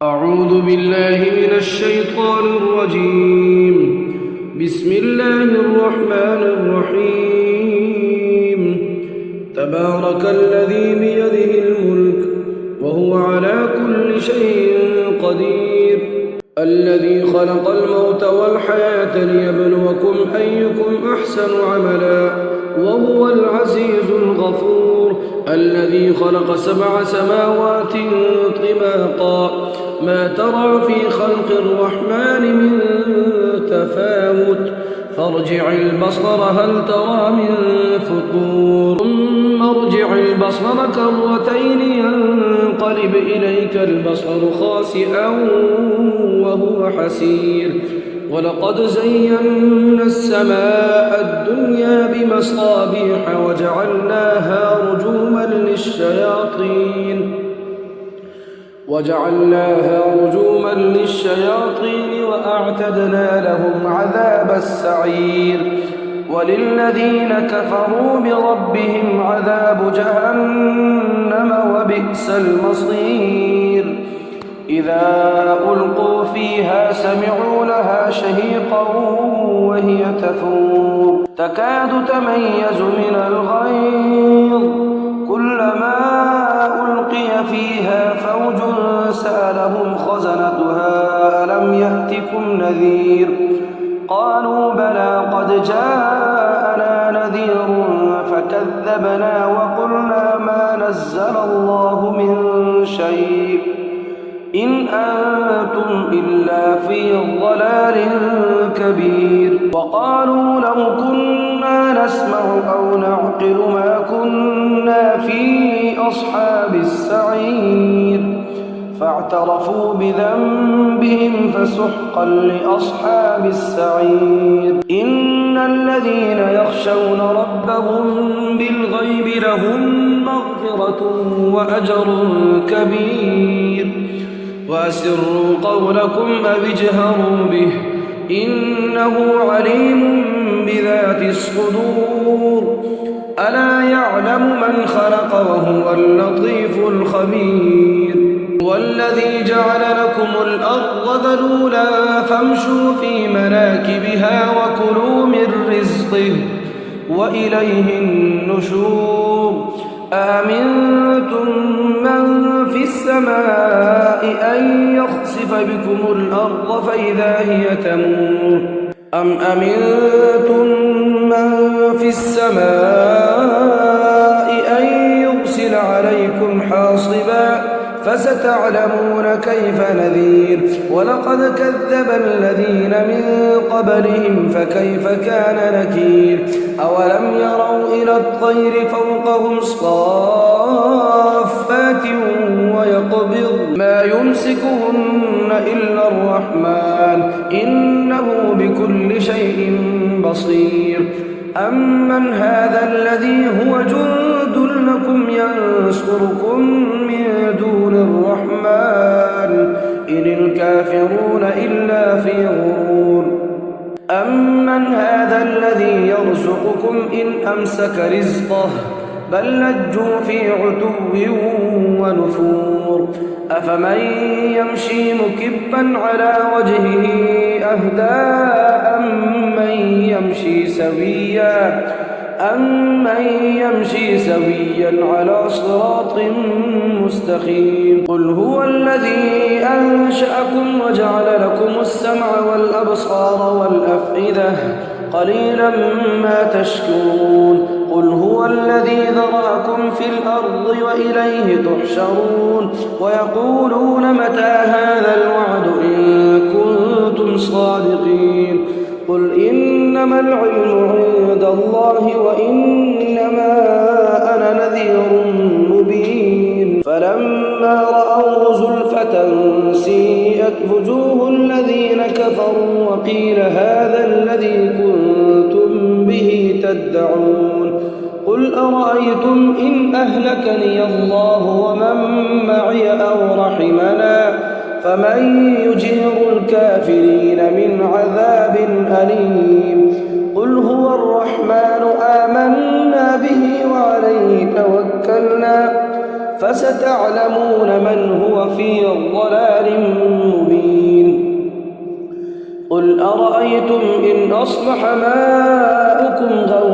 أعوذ بالله من الشيطان الرجيم. بسم الله الرحمن الرحيم. تبارك الذي بيده الملك وهو على كل شيء قدير، الذي خلق الموت والحياة ليبلوكم أيكم أحسن عملا وهو العزيز الغفور، الذي خلق 7 سماوات طباقا ما ترى في خلق الرحمن من تفاوت، فارجع البصر هل ترى من فطور، ثم ارجع البصر كرتين ينقلب إليك البصر خاسئا وهو حسير. ولقد زينا السماء الدنيا بمصابيح وجعلناها رجوما للشياطين وأعتدنا لهم عذاب السعير. وللذين كفروا بربهم عذاب جهنم وبئس المصير. إذا ألقوا فيها سمعوا لها شهيقا وهي تفور تكاد تميز من الغيظ، كلما ألقي فيها فوج سألهم خزنتها ألم يأتكم نذير، قالوا بلى قد جاءنا نذير فكذبنا وقلنا ما نزل الله من شيء إن أنتم إلا في ضلال كبير. وقالوا لو كنا نسمع أو نعقل ما كنا في أصحاب السعير، فاعترفوا بذنبهم فسحقا لأصحاب السعير. إن الذين يخشون ربهم بالغيب لهم مغفرة وأجر كبير. وأسروا قولكم أو اجهروا به إنه عليم بذات الصدور. ألا يعلم من خلق وهو اللطيف الخبير. والذي جعل لكم الأرض ذلولا فامشوا في مناكبها وكلوا من رزقه وإليه النشور. آمنتم من في السماء أن يخسف بكم الأرض فإذا هي تمور، أم أمنتم من في السماء أن يرسل عليكم حاصبا فستعلمون كيف نذير. ولقد كذب الذين من قبلهم فكيف كان نكير. أولم يروا إلى الطير فوقهم صافات ويقبض ما يمسكهن إلا الرحمن إنه بكل شيء بصير. أمن هذا الذي هو جند لكم ينصركم من دون الرحمن إن الكافرون إلا في غرور. أمن هذا الذي يرزقكم إن أمسك رزقه بل لجوا في عتو ونفور. أفمن يمشي مكبا على وجهه أهدى أمن يمشي سويا على صراط مستقيم. قل هو الذي أنشأكم وجعل لكم السمع والأبصار والأفئدة قليلا ما تشكرون. قل هو الذي ذرأكم في الأرض وإليه تحشرون. ويقولون متى هذا الوعد إن كنتم صادقين. قل إنما العلم عند الله وإنما أنا نذير مبين. فلما رأوا زلفة سيئت وجوه الذين كفروا وقيل هذا الذي كنتم به تدعون. قل أرأيتم إن أهلكني الله ومن معي أو رحمنا فمن يجير الكافرين من عذاب أليم. قل هو الرحمن آمنا به وعليه توكلنا فستعلمون من هو في ضلال مبين. قل أرأيتم إن أصبح ماؤكم غورا